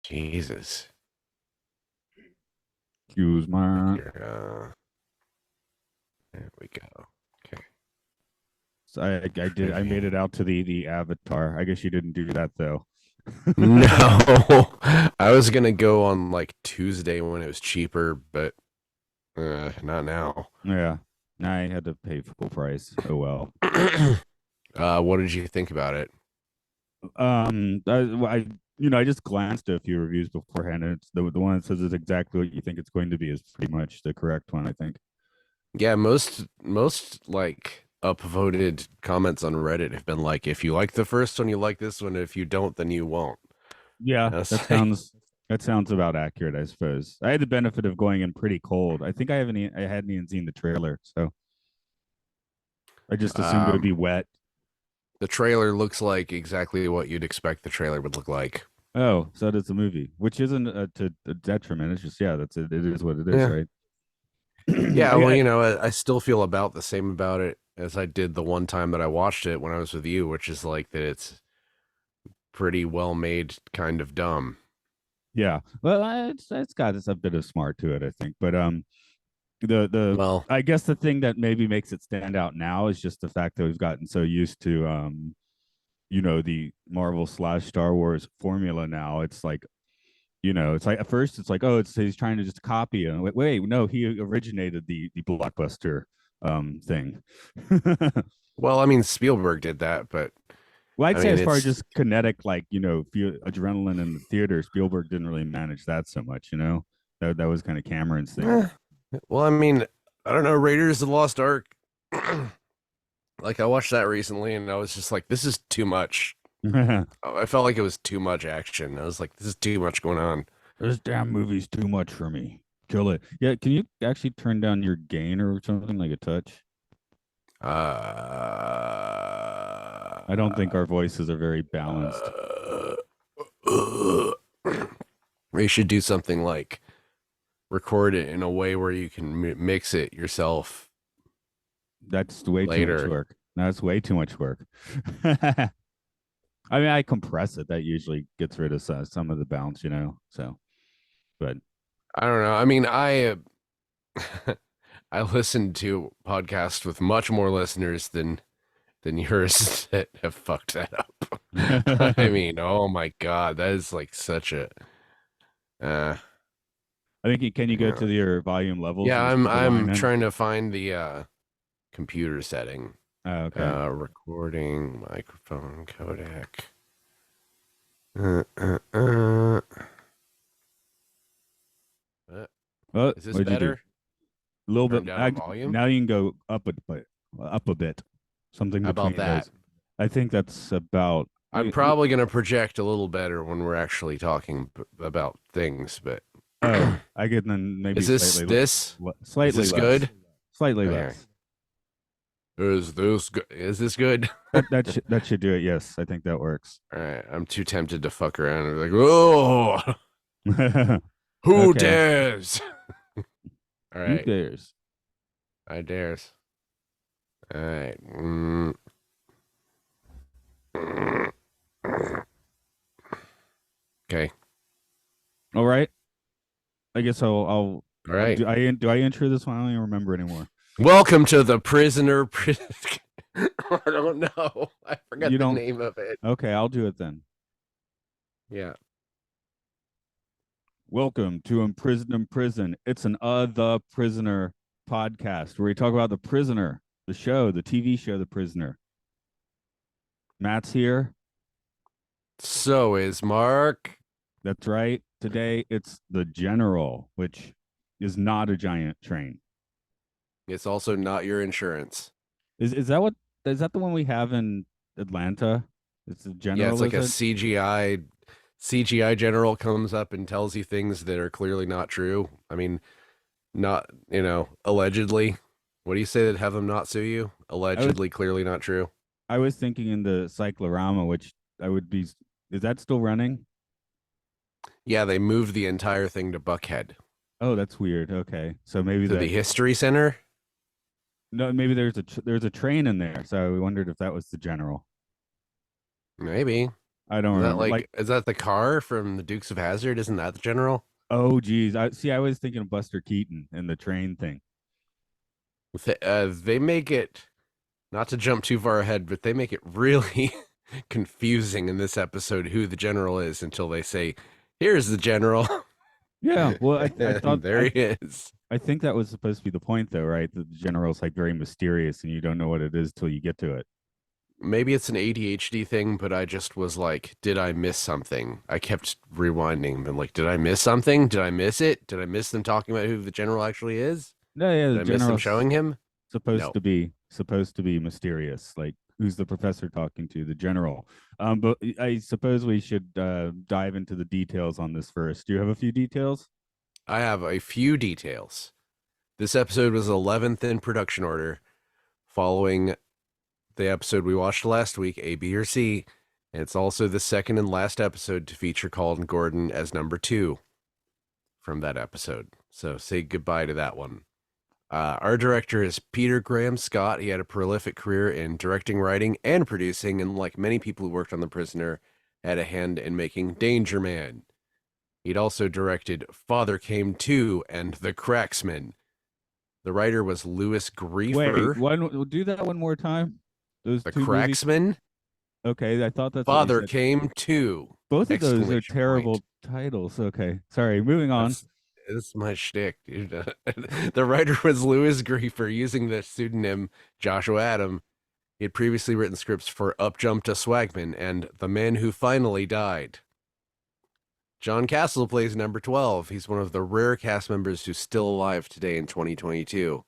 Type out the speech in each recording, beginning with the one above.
Jesus. Excuse my. Here, there we go. Okay. So I made it Trivia. out to the avatar. I guess you didn't do that though. No, I was gonna go on like Tuesday when it was cheaper, but not now. Yeah, I had to pay full price. Oh well. What did you think about it? I just glanced at a few reviews beforehand, and it's the one that says it's exactly what you think it's going to be is pretty much the correct one, I think. Yeah, most like upvoted comments on Reddit have been like, if you like the first one, you like this one. If you don't, then you won't. Yeah, And I was like, that sounds about accurate, I suppose. I had the benefit of going in pretty cold. I think I hadn't even seen the trailer, so I just assumed it would be um, wet. the trailer looks like exactly what you'd expect the trailer would look like. Oh, so does the movie, which isn't to a detriment. It's just, yeah, that's it. It is what it is, Yeah. right? Yeah, well, I, I still feel about the same about it as I did the one time that I watched it when I was with you, which is like that it's pretty well made, kind of dumb. yeah. Well, it's got a bit of smart to it, I think. But the Well, I guess the thing that maybe makes it stand out now is just the fact that we've gotten so used to the Marvel slash Star Wars formula now. It's like, it's like at first it's like, oh, it's he's trying to just copy it. Wait, no, he originated the blockbuster thing. well, I mean, Spielberg did that, but Well, I'd I say mean, as far as it's just kinetic, like, feel adrenaline in the theater, Spielberg didn't really manage that so much. That was kind of Cameron's thing. eh, well, I mean, I don't know, Raiders of the Lost Ark. Like I watched that recently, and I was just like, this is too much. I felt like it was too much action. I was like, this is too much going on. This damn movie's too much for me. Kill it. Yeah, can you actually turn down your gain or something like a touch? I don't think Uh, our voices are very balanced. uh, we should do something like record it in a way where you can mix it yourself That's way too much later. work. That's way too much work. I mean, I compress it. That usually gets rid of some of the bounce. So, but I don't know. I mean, I I listened to podcasts with much more listeners than yours that have fucked that up. I I mean, oh my God, that is like such a uh think can you go yeah. to your volume levels Yeah, and just I'm put the line I'm in? trying to find the computer setting. Oh, okay. Recording microphone codec. Uh, uh, uh. Uh, Well, is this what did you do? better? A little bit. Turn down the volume? Now you can go up a bit, something How about between that? those. I think that's about. I'm probably going to project a little better when we're actually talking about things, but Oh, I get then maybe is this this is slightly this less, good? slightly Okay. less. Is this good? Is this good? That should do it. Yes, I think that works. All right. I'm too tempted to fuck around and be like, "Oh, who Okay, dares?" All who right. cares? I dares. All right. Okay. All right. I guess All right. do I intro this one? I don't even remember anymore. Welcome to the prisoner. I don't know. I You forgot the don't. name of it. Okay, I'll do it then. Yeah. Welcome to Imprisoned in Prison. It's an The Prisoner podcast where we talk about The Prisoner, the show, the TV show, The Prisoner. Matt's here. So is Mark. That's right. Today it's the General, which is not a giant train. It's also not your insurance. Is that the one we have in Atlanta? It's the Yeah, it's General, like is a it? CGI general comes up and tells you things that are clearly not true. I mean, not, allegedly. What do you say that have them not sue you? I was Allegedly, clearly not true. I was thinking in the cyclorama, which I would be. Is that still running? Yeah, they moved the entire thing to Buckhead, Oh, that's weird. Okay, so maybe to the that. History Center. No, maybe there's a train in there. So we wondered if that was the General. Maybe. I don't Is that remember. like, Like, is that the car from the Dukes of Hazzard? Isn't that the general? oh geez, I see. I was thinking of Buster Keaton and the train thing. They make it, not to jump too far ahead, but they make it really confusing in this episode who the general is until they say, "Here's the general," Yeah, well, I thought and there he is. I think that was supposed to be the point, though, right? That the general's like very mysterious, and you don't know what it is till you get to it. Maybe it's an ADHD thing, but I just was like, did I miss something? I kept rewinding and like, did I miss something? Did I miss it? Did I miss them talking about who the general actually is? No, yeah, the Did I miss them general's showing him? supposed No. to be mysterious. Like, who's the professor talking to? The general. But I suppose we should dive into the details on this first. Do you have a few details? I have a few details. This episode was 11th in production order, following the episode we watched last week, A, B, or C. And it's also the second and last episode to feature Colin Gordon as number 2 from that episode. So say goodbye to that one. Our director is Peter Graham Scott. He had a prolific career in directing, writing, and producing, and like many people who worked on The Prisoner, had a hand in making Danger Man. He'd also directed Father Came To and The Cracksman. The writer was Louis Wait, Griefer. do that one more time. Those The two movies. Cracksman, Okay, I thought that's what you Father said. Came To! Both of those are Exclamation point. terrible titles. Okay, sorry. Moving on. That's my shtick, dude. The writer was Louis Griefer using the pseudonym Joshua Adam. He had previously written scripts for Up Jump to Swagman and The Man Who Finally Died. John Castle plays number 12. He's one of the rare cast members who's still alive today in 2022,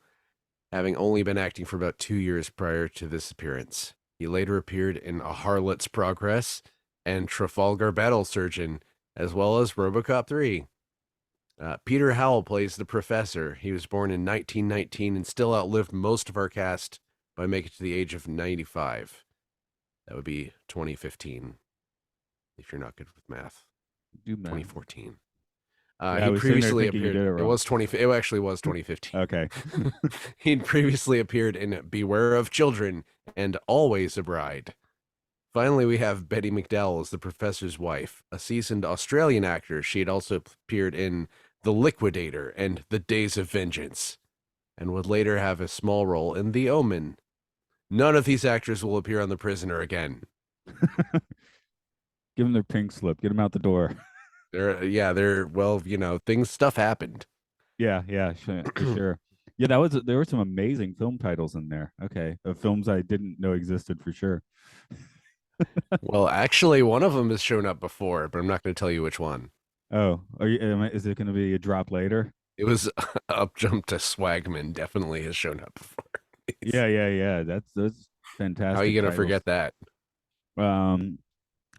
having only been acting for about 2 years prior to this appearance. He later appeared in A Harlot's Progress and Trafalgar Battle Surgeon, as well as RoboCop 3. Peter Howell plays the professor. He was born in 1919 and still outlived most of our cast by making it to the age of 95. That would be 2015, if you're not good with math. Do math. 2014. Yeah, I He was sitting there previously thinking you appeared. did it It wrong. was 20. It actually was 2015. Okay. He'd previously appeared in Beware of Children and Always a Bride. Finally, we have Betty McDowell as the professor's wife, a seasoned Australian actor. She had also appeared in The Liquidator and The Days of Vengeance, and would later have a small role in The Omen. None of these actors will appear on The Prisoner again. Give them their pink slip. Get them out the door. They're well, stuff happened. Yeah, yeah, for sure. Yeah, there were some amazing film titles in there. Okay, of films I didn't know existed for sure. Well, actually, one of them has shown up before, but I'm not going to tell you which one. Oh, is it going to be a drop later? It was Up Jump to Swagman. Definitely has shown up before. Yeah, yeah, yeah. That's fantastic. How are you going to titles. forget that?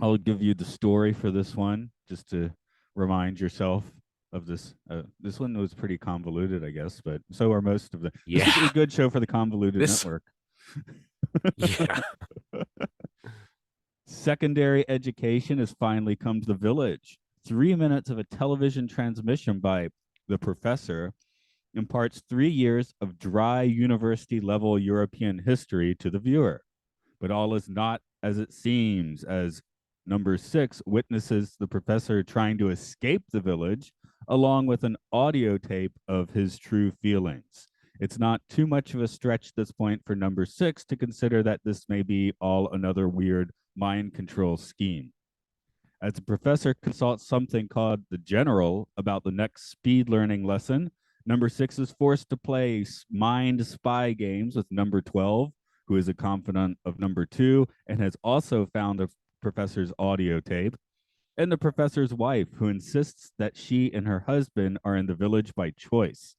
I'll give you the story for this one just to remind yourself of this. This one was pretty convoluted, I guess, but so are most of them. This is Yeah. a good show for the convoluted network. Yeah. Secondary education has finally come to the village. 3 minutes of a television transmission by the professor imparts 3 years of dry university level European history to the viewer. But all is not as it seems, as number 6 witnesses the professor trying to escape the village, along with an audio tape of his true feelings. It's not too much of a stretch at this point for number 6 to consider that this may be all another weird mind control scheme. As the professor consults something called the general about the next speed learning lesson, number 6 is forced to play mind spy games with number 12, who is a confidant of number 2 and has also found the professor's audio tape, and the professor's wife, who insists that she and her husband are in the village by choice.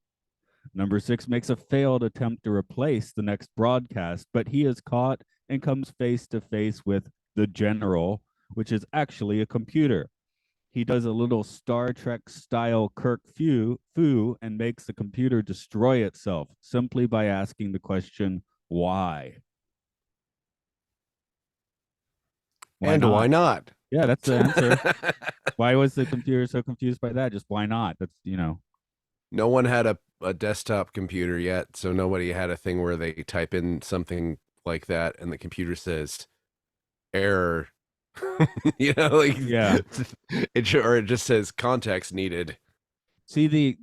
Number 6 makes a failed attempt to replace the next broadcast, but he is caught and comes face to face with the general, which is actually a computer. He does a little Star Trek style Kirk foo and makes the computer destroy itself simply by asking the question, why? Why not? Yeah, that's the answer. Why was the computer so confused by that? Just why not? That's, No one had a desktop computer yet, so nobody had a thing where they type in something like that and the computer says error Like Yeah. or it just says context needed. See, the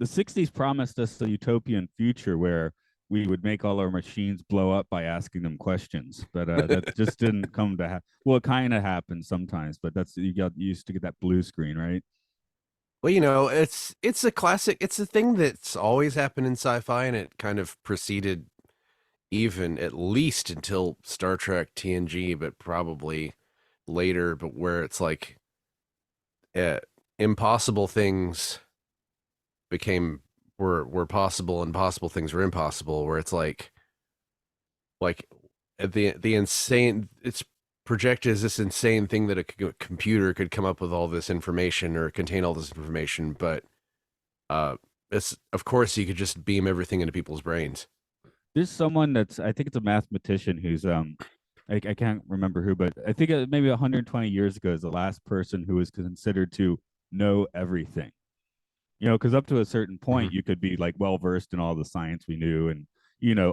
60s promised us a utopian future where we would make all our machines blow up by asking them questions, but that just didn't come to happen. Well, it kind of happens sometimes, but that's you got used to get that blue screen, right? Well, it's a classic. It's a thing that's always happened in sci-fi, and it kind of preceded even at least until Star Trek TNG, but probably later. But where it's like uh, impossible things became were possible, and possible things were impossible. Where it's like the insane. It's projected as this insane thing that a computer could come up with all this information or contain all this information, but uh, it's of course you could just beam everything into people's brains. There's someone that's I think it's a mathematician who's I can't remember who, but I think maybe 120 years ago is the last person who was considered to know everything. Because up to a certain Mhm. point, you could be like well versed in all the science we knew and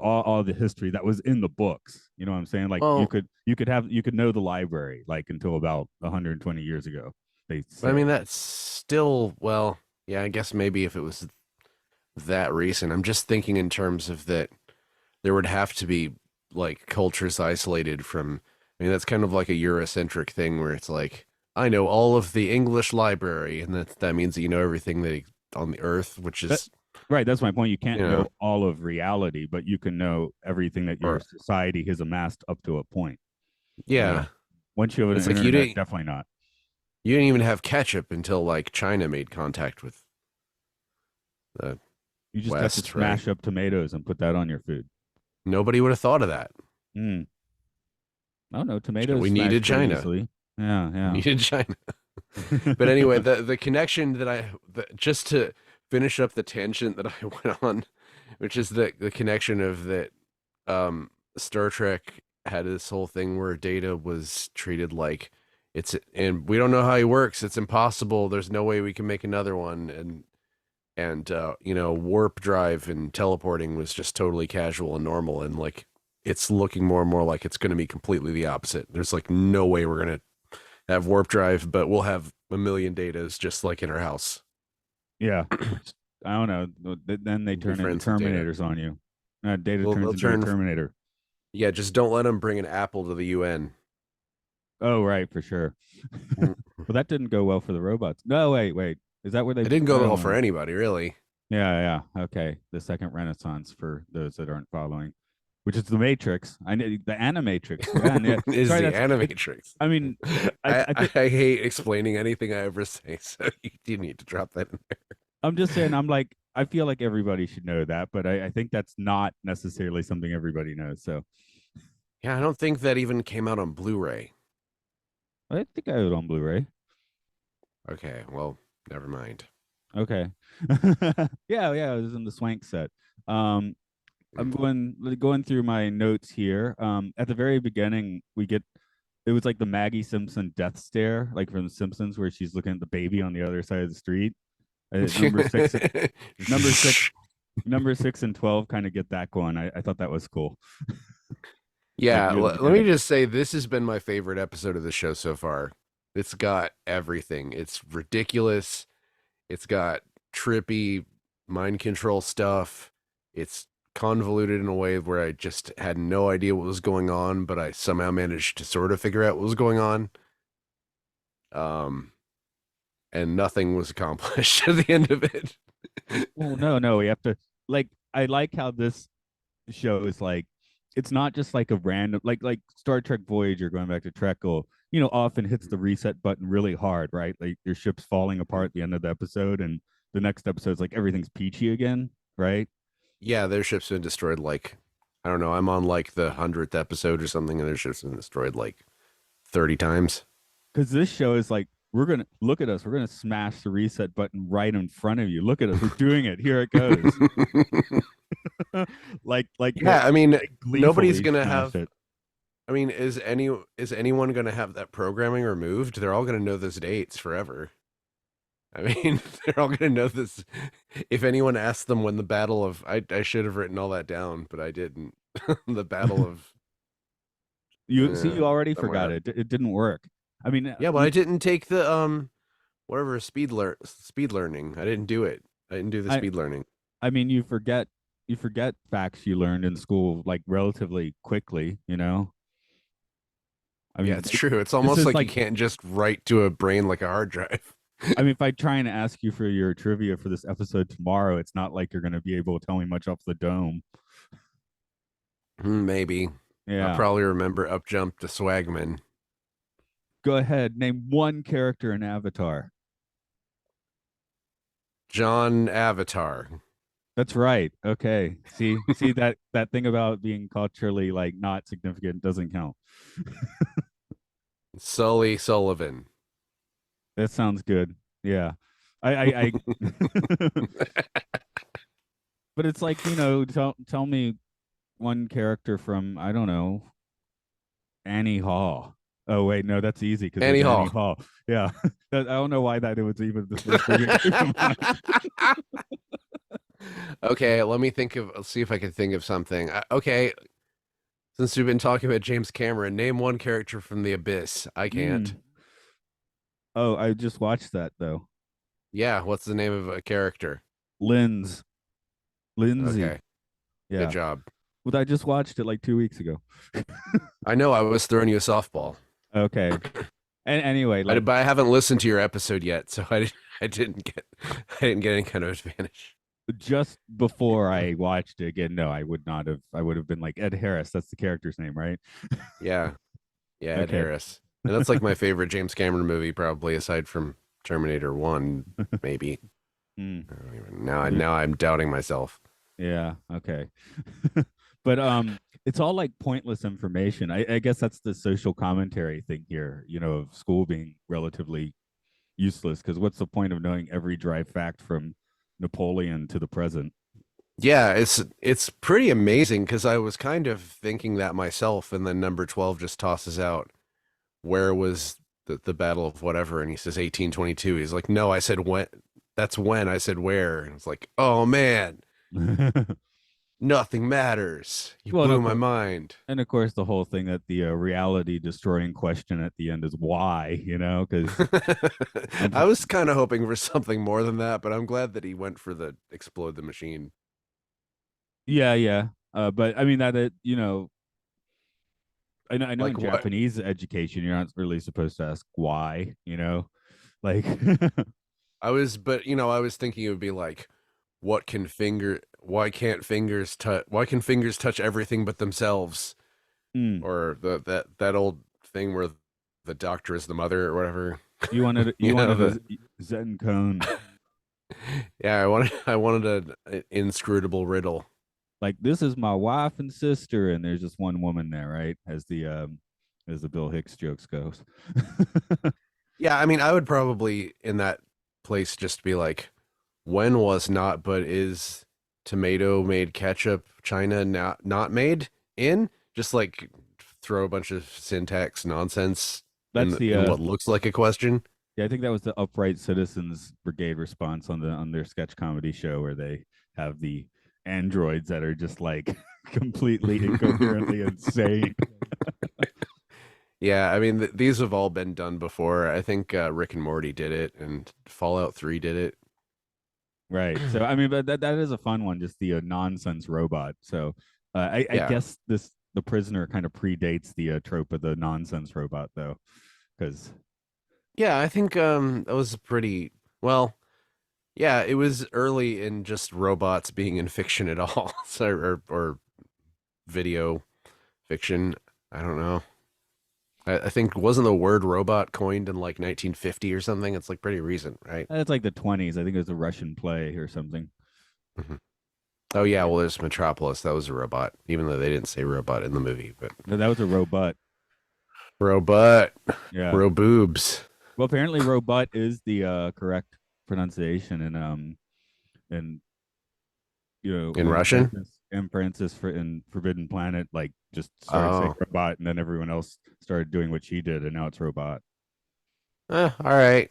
all the history that was in the books. You know what I'm saying? Like Well, you could know the library like until about 120 years ago. They but I mean say that's still well, yeah. I guess maybe if it was that recent, I'm just thinking in terms of that there would have to be like cultures isolated from. I mean, that's kind of like a Eurocentric thing where it's like I know all of the English library, and that means that you know everything that on the earth, which that. is Right, that's my point. You you can't know know all of reality, but you can know everything that your or society has amassed up to a point. You know, yeah. once you have It's an like internet, definitely not. you didn't even have ketchup until like China made contact with the You just have to West, right? smash up tomatoes and put that on your food. Nobody would have thought of that. Mm. I don't know. Tomatoes We smash needed pretty China. easily. Yeah, We yeah. needed China. But anyway, the connection that just to finish up the tangent that I went on, which is the connection of that Star Trek had this whole thing where Data was treated like and we don't know how he works. It's impossible. There's no way we can make another one. And warp drive and teleporting was just totally casual and normal, and like it's looking more and more like it's going to be completely the opposite. There's like no way we're going to have warp drive, but we'll have a million datas just like in our house. Yeah. I don't know. Then they We'll be turn into friends with data. Terminators on you. Data Well, turns they'll into a turn. Terminator. Yeah, just don't let them bring an apple to the UN. Oh, right, for sure. It Well, that didn't go well for the robots. No, wait. Is that where they? didn't go well for Oh, anybody, really. yeah, yeah. Okay, the second Renaissance for those that aren't following, which is the Matrix. I know the Animatrix. Yeah, and yeah. Is Sorry, the that's it. animatrix. I mean, I I think hate explaining anything I ever say, so you need to drop that in there. I'm just saying. I'm like, I feel like everybody should know that, but I think that's not necessarily something everybody knows. So Yeah, I don't think that even came out on Blu-ray. I think I have it on Blu-ray. Okay, well, never mind. Okay. Yeah, it was in the Swank set. Um, I'm going through my notes here. At the very beginning, we get it was like the Maggie Simpson death stare, like from The Simpsons, where she's looking at the baby on the other side of the street. Number six, number six, number 6 and 12 kind of get that going. I thought that was cool, like Yeah, near the let me beginning. just say this has been my favorite episode of the show so far. It's got everything. It's ridiculous. It's got trippy mind control stuff. It's convoluted in a way where I just had no idea what was going on, but I somehow managed to sort of figure out what was going on. Um, and nothing was accomplished at the end of it. Well, no, we have to like. I like how this show is like it's not just like a random like Star Trek Voyager going back to Trek will often hits the reset button really hard, right? Like your ship's falling apart at the end of the episode and the next episode's like everything's peachy again, right? Yeah, their ship's been destroyed like I don't know. I'm on like the 100th episode or something, and their ship's been destroyed like 30 times. Because this show is like we're gonna look at us, we're gonna smash the reset button right in front of you. Look at us, we're doing it. Here it goes. like Yeah, I mean, they nobody's gleefully gonna smash have. it. I mean, is anyone gonna have that programming removed? They're all gonna know those dates forever. I mean, they're all gonna know this. If anyone asks them when the Battle of, I should have written all that down, but I didn't. The Battle of You see, uh, you already somewhere forgot up. it. It didn't work. I mean, Yeah, but I didn't take the whatever speed learning. I didn't do it. I didn't do the I speed learning. I mean, you forget facts you learned in school like relatively quickly. You know, I Yeah, mean, it's true. It's this almost is like you like, can't just write to a brain like a hard drive. I mean, if I try and ask you for your trivia for this episode tomorrow, it's not like you're going to be able to tell me much off the dome. Maybe. I'll Yeah. probably remember up jump to Swagman. Go ahead. Name one character in Avatar. John Avatar. That's right. Okay. See that thing about being culturally like not significant doesn't count. Sully Sullivan. That sounds good. Yeah. I but it's like, tell me one character from, I don't know, Annie Hall. Oh wait, no, that's easy because there's Annie Annie Hall. Hall. Yeah. I don't know why that it was even the first thing that came to mind. Okay, let me think of. Let's see if I can think of something. Okay, since we've been talking about James Cameron, name one character from The Abyss. I can't. Mm. Oh, I just watched that though. Yeah, what's the name of a character? Linz. Lindsay. Okay, good Yeah. job. Well, I just watched it like 2 weeks ago. I know I was throwing you a softball. Okay. And anyway, like But I haven't listened to your episode yet, so I didn't get I didn't get any kind of advantage. just before I watched it again, no, I would not have. I would have been like Ed Harris. That's the character's name, right? Yeah, yeah, Ed Okay. Harris, and that's like my favorite James Cameron movie, probably aside from Terminator One, maybe. Mm. I don't even, now I'm doubting myself. Yeah. Okay. But it's all like pointless information. I guess that's the social commentary thing here. Of school being relatively useless. Because what's the point of knowing every dry fact from Napoleon to the present? Yeah, it's pretty amazing because I was kind of thinking that myself, and then number 12 just tosses out where was the Battle of whatever, and he says 1822. He's like, no, I said when. That's when I said where. And it's like, oh man, nothing matters. You Well, blew my mind. and of course, the whole thing that the reality destroying question at the end is why, because I'm I was kind of hoping for something more than that, but I'm glad that he went for the explode the machine. yeah, yeah. But I mean that I know in Like what? Japanese education you're not really supposed to ask why, like I was thinking it would be like, why can fingers touch everything but themselves? mm, Or that old thing where the doctor is the mother or whatever. you wanted You you know wanted the a Zen cone. Yeah, I wanted an inscrutable riddle. Like this is my wife and sister, and there's just one woman there, right? As the Bill Hicks jokes goes. Yeah, I mean, I would probably in that place just be like, when was not but is tomato made ketchup China not made in? Just like throw a bunch of syntax nonsense That's the in what looks like a question. Yeah, I think that was the Upright Citizens Brigade response on their sketch comedy show where they have the androids that are just like completely incoherently insane. Yeah, I mean these have all been done before. I think Rick and Morty did it, and Fallout 3 did it. Right. So I mean, but that is a fun one, just the nonsense robot. So I Yeah, guess the prisoner kind of predates the trope of the nonsense robot though, because yeah, I think that was pretty well. Yeah, it was early in just robots being in fiction at all, so or video fiction. I don't know. I think wasn't the word robot coined in like 1950 or something? It's like pretty recent, right? it's like the 20s. I think it was a Russian play or something. Mhm. Oh yeah, well there's Metropolis. That was a robot, even though they didn't say robot in the movie, but No, that was a robot. robot, Yeah. roboobs Well, apparently, robot is the correct pronunciation, and in when Russian. Francis for in Forbidden Planet like just started saying Oh, robot, and then everyone else started doing what she did, and now it's robot. all right.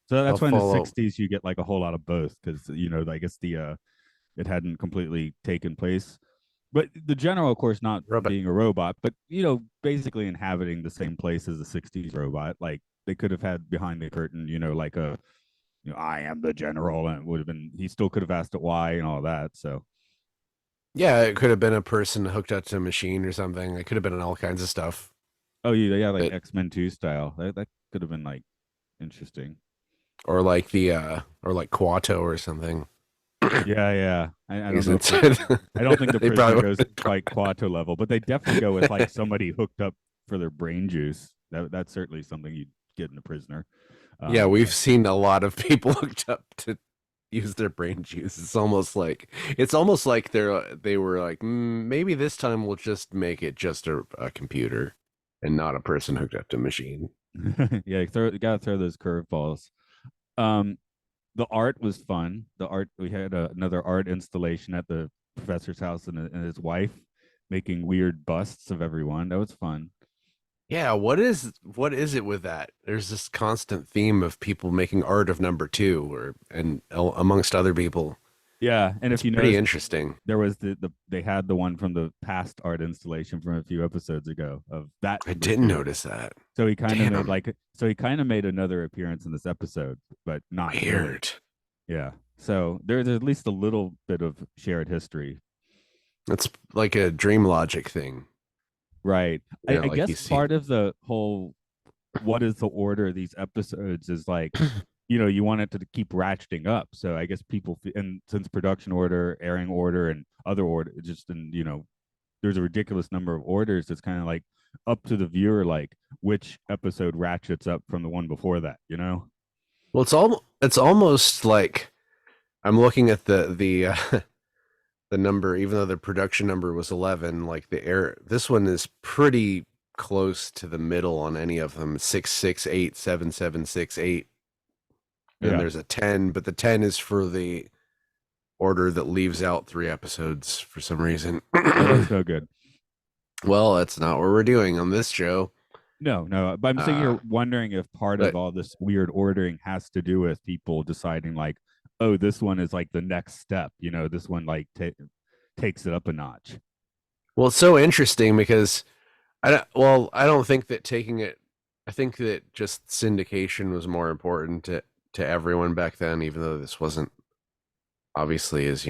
So I'll that's why in the follow. '60s you get like a whole lot of both because I guess the it hadn't completely taken place but the general, of course, not Robot. being a robot, but basically inhabiting the same place as a '60s robot. Like they could have had behind the curtain, like a, I am the general, and it would have been. He still could have asked it why and all that. So, Yeah, it could have been a person hooked up to a machine or something. It could have been all kinds of stuff. oh yeah, yeah, like That X-Men 2 style. That could have been like interesting. or like the or like Quato or something. Yeah, yeah. I don't know if Isn't I don't think the they prisoner probably goes quite Quato level, but they definitely go with like somebody hooked up for their brain juice. That's certainly something you'd get in a prisoner. yeah, Yeah, we've seen a lot of people hooked up to use their brain juice. It's almost like they were like, maybe this time we'll just make it just a computer and not a person hooked up to a machine. yeah. You gotta throw those curveballs. Um, the art was fun. The art we had another art installation at the professor's house and his wife making weird busts of everyone. That was fun. Yeah, what is it with that? There's this constant theme of people making art of number two, or and amongst other people. Yeah, and It's if you pretty notice, interesting. there was they had the one from the past art installation from a few episodes ago of that I number didn't two. notice that. So he kind of made Damn, like he kind of made another appearance in this episode, but not really. weird. Yeah. So there's at least a little bit of shared history. It's like a dream logic thing. Right. You know, I like you guess see. part of the whole what is the order of these episodes is like, you want it to keep ratcheting up. So I guess and since production order, airing order, and other order, just and there's a ridiculous number of orders. It's kind of like up to the viewer, like which episode ratchets up from the one before that. Well, it's almost like I'm looking at the the number, even though the production number was 11. Like this one is pretty close to the middle on any of them. 668, 7768. And then Yeah. there's a 10, but the 10 is for the order that leaves out 3 episodes for some reason. Oh, that's no good. Well, that's not what we're doing on this show. No, no. But I'm sitting Uh, here wondering if part of but all this weird ordering has to do with people deciding like, oh, this one is like the next step. This one like takes it up a notch. well, it's so interesting because I don't think that taking it. I think that just syndication was more important to everyone back then, even though this wasn't obviously as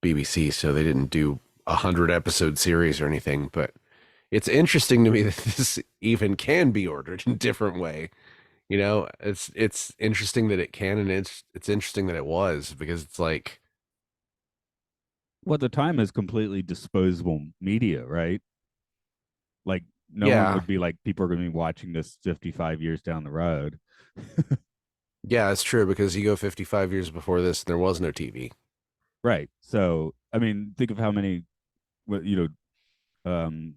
BBC, so they didn't do 100 episode series or anything. But it's interesting to me that this even can be ordered in a different way. It's interesting that it can, and it's interesting that it was, because it's like, Well, at the time is completely disposable media, right? Like no one yeah, would be like, people are going to be watching this 55 years down the road. yeah, it's true, because you go 55 years before this, and there was no TV. Right. So, I mean, think of how many, what um,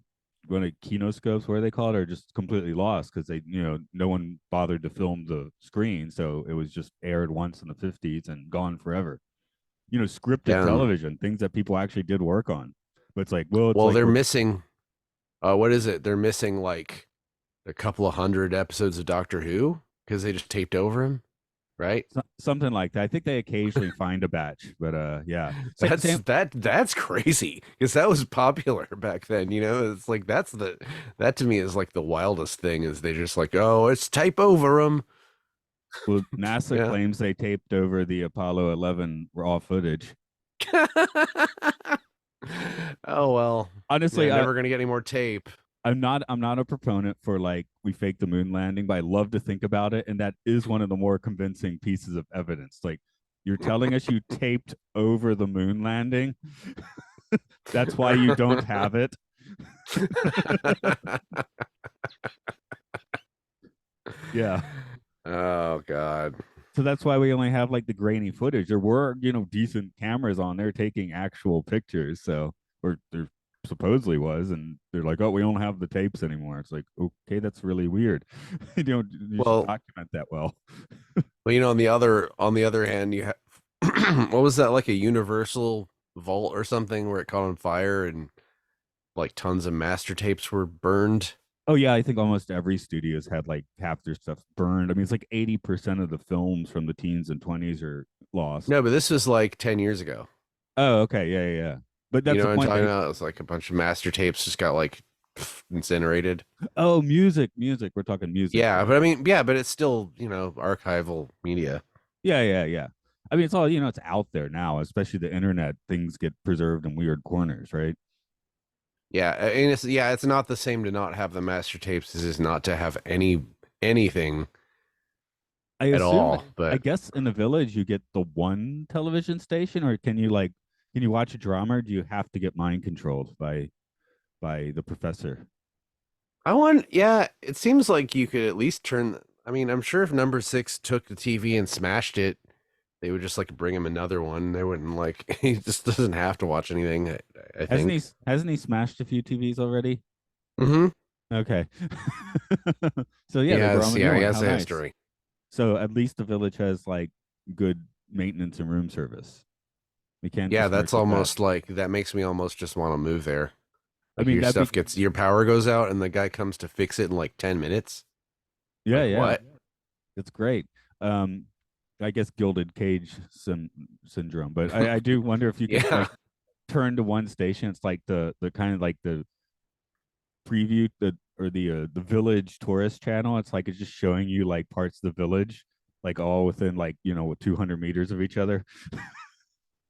when a kinoscopes, where they call it, are just completely lost because no one bothered to film the screen, so it was just aired once in the '50s and gone forever. Scripted Yeah, television, things that people actually did work on, but it's like, well, it's well, like they're we're missing. What is it? They're missing like a couple of hundred episodes of Doctor Who because they just taped over him, right? something like that. I think they occasionally find a batch, but yeah. That's Same. that's crazy, because that was popular back then. It's like that to me is like the wildest thing, is they just like, oh, it's type over them. Well, NASA Yeah. claims they taped over the Apollo 11 raw footage. Oh well. Yeah, Honestly, never gonna get any more tape. I'm not a proponent for like we faked the moon landing, but I love to think about it, and that is one of the more convincing pieces of evidence. Like, you're telling us you taped over the moon landing. That's why you don't have it. Yeah. Oh God. So that's why we only have like the grainy footage. There were, decent cameras on there taking actual pictures. So, or there supposedly was, and they're like, oh, we don't have the tapes anymore. It's like, okay, that's really weird. You should Well, document that well. on the other hand, you have what was that, like a universal vault or something, where it caught on fire and like tons of master tapes were burned? Oh yeah, I think almost every studio's had like half their stuff burned. I mean, it's like 80% of the films from the teens and 20s are lost. No, but this was like 10 years ago. Oh, okay, yeah, yeah, yeah. But You that's know the what I'm point. talking about? It's like a bunch of master tapes just got like incinerated. Oh, music. We're talking music. Yeah, but I mean, yeah, but it's still, archival media. Yeah. I mean, it's all it's out there now, especially the internet. Things get preserved in weird corners, right? Yeah, and it's not the same to not have the master tapes as is not to have anything I at assume. all. I But guess in the village you get the one television station, or can you watch a drama? Or do you have to get mind controlled by the professor? yeah, it seems like you could at least turn. I mean, I'm sure if number six took the TV and smashed it, they would just like bring him another one. They wouldn't like. He just doesn't have to watch anything. I Hasn't he think. hasn't he smashed a few TVs already? Hmm. Okay. So He yeah, they brought has. him a new Yeah, he one. has How a nice. history. So at least the village has like good maintenance and room service. We can't Yeah, that's besmirch with that. almost like that makes me almost just want to move there. I Like mean, that'd be your power goes out and the guy comes to fix it in like 10 minutes. Like yeah. what? It's great. Um, I guess gilded cage syndrome, but I do wonder if you could Yeah. like turn to one station. It's like the kind of like the preview the village tourist channel. It's like it's just showing you like parts of the village, like all within like 200 meters of each other.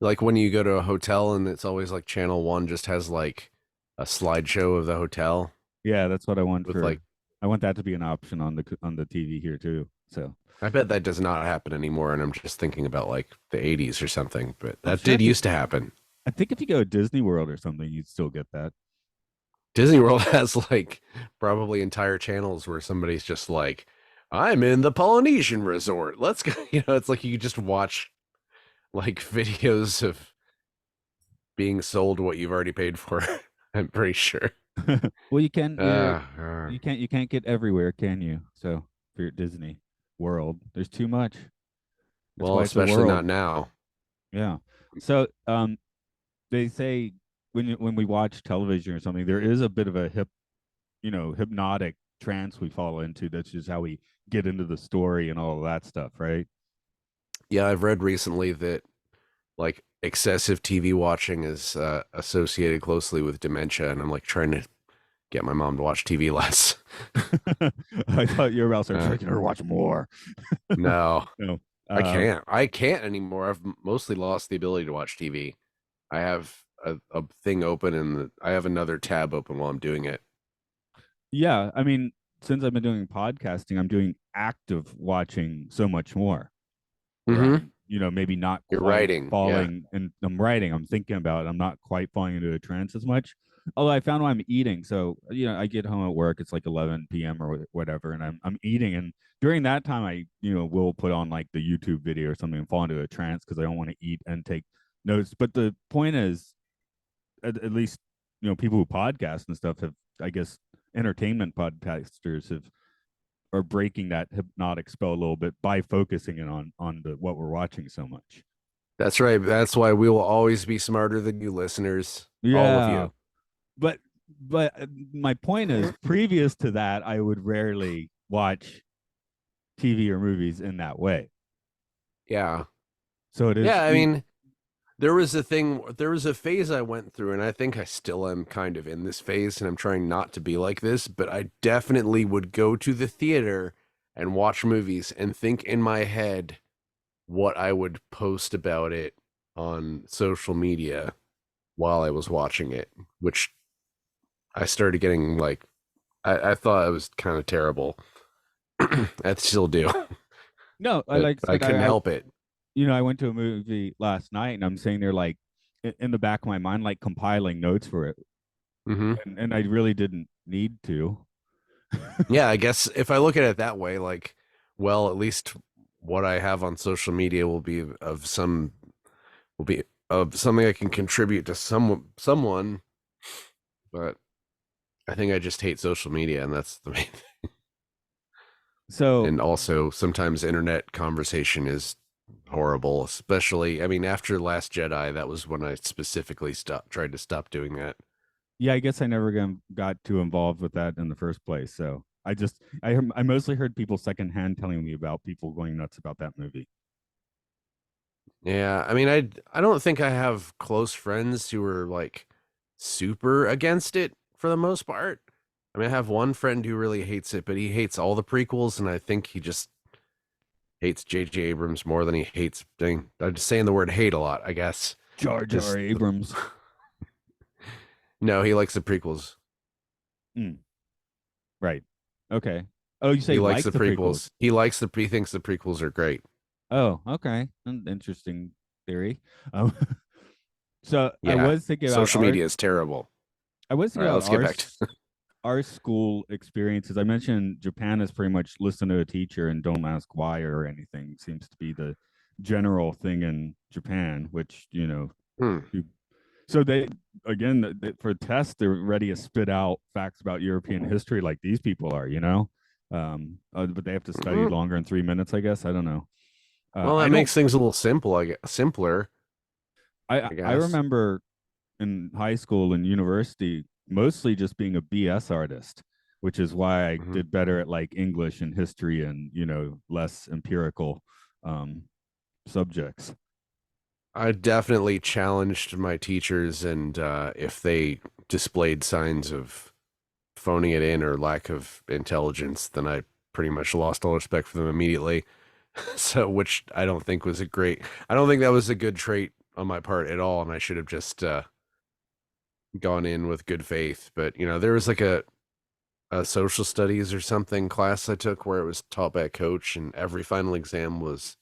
Like when you go to a hotel and it's always like channel one just has like a slideshow of the hotel Yeah, that's what I want with for. like I want that to be an option on the TV here too. So I bet that does not happen anymore and I'm just thinking about like the 80s or something, but I'm that sure did if you, used to happen. I think if you go to Disney World or something, you'd still get that. Disney World has like probably entire channels where somebody's just like I'm in the Polynesian resort. Let's go. It's like you could just watch like videos of being sold what you've already paid for. I'm pretty sure. Well, you can. Uh, You can't get everywhere, can you? So if you're at Disney World, there's too much. That's well, why it's a especially not world. now. Yeah. So they say when we watch television or something, there is a bit of a hypnotic trance we fall into. That's just how we get into the story and all of that stuff, right? Yeah, I've read recently that like excessive TV watching is associated closely with dementia, and I'm like trying to get my mom to watch TV less. I thought you were about to start uh, making her watch more. no, No. I Uh, can't. I can't anymore. I've mostly lost the ability to watch TV. I have a thing open and I have another tab open while I'm doing it. yeah, I mean, since I've been doing podcasting, I'm doing active watching so much more. Where Mm-hmm. I'm, maybe not You're quite writing, yeah. falling and I'm writing, I'm thinking about it. I'm not quite falling into a trance as much. Although I found when I'm eating, so I get home at work, it's like 11 p.m. or whatever, and I'm eating, and during that time, I will put on like the YouTube video or something and fall into a trance because I don't want to eat and take notes. But the point is, at least people who podcast and stuff have, I guess, entertainment podcasters have are breaking that hypnotic spell a little bit by focusing in on the what we're watching so much. That's right. That's why we will always be smarter than you listeners. All of Yeah, you. but my point is, previous to that, I would rarely watch TV or movies in that way. Yeah. So it is. Yeah, I mean, there was a phase I went through, and I think I still am kind of in this phase, and I'm trying not to be like this, but I definitely would go to the theater and watch movies and think in my head what I would post about it on social media while I was watching it, which I started getting like, I thought it was kind of terrible. I still do, No, I but like I said couldn't I help it. I went to a movie last night and I'm saying they're like in the back of my mind, like compiling notes for it, Hmm. and I really didn't need to. Yeah, I guess if I look at it that way, like, well, at least what I have on social media will be of something I can contribute to someone, but I think I just hate social media, and that's the main thing. So And also, sometimes internet conversation is horrible, especially, I mean, after Last Jedi, that was when I specifically tried to stop doing that. yeah, I guess I never got too involved with that in the first place. So I mostly heard people secondhand telling me about people going nuts about that movie. Yeah, I mean, I don't think I have close friends who are like super against it for the most part. I mean, I have one friend who really hates it, but he hates all the prequels, and I think he just hates J.J. Abrams more than he hates. Dang, I'm just saying the word hate a lot, I guess. Jar Jar Because Abrams. no, he likes the prequels. Mm, right. Okay. Oh, you say He likes like the the prequels? prequels. He thinks the prequels are great. Oh, okay. Interesting theory. Um, so Yeah, social our media is terrible. I was All thinking right, about let's get back to. our school experiences. I mentioned Japan is pretty much listen to a teacher and don't ask why or anything. Seems to be the general thing in Japan, which Hmm. so they again for tests they're ready to spit out facts about European history like these people are, but they have to study Mm, longer in 3 minutes, I guess. I don't know. well, I that don't. makes things a little simple. simpler, I I I guess. remember in high school and university mostly just being a BS artist, which is why I Mhm. did better at like English and history and less empirical um, subjects. I definitely challenged my teachers, and if they displayed signs of phoning it in or lack of intelligence, then I pretty much lost all respect for them immediately. So, which I don't think was a great. I don't think that was a good trait on my part at all, and I should have just gone in with good faith. But there was like a social studies or something class I took where it was taught by a coach, and every final exam was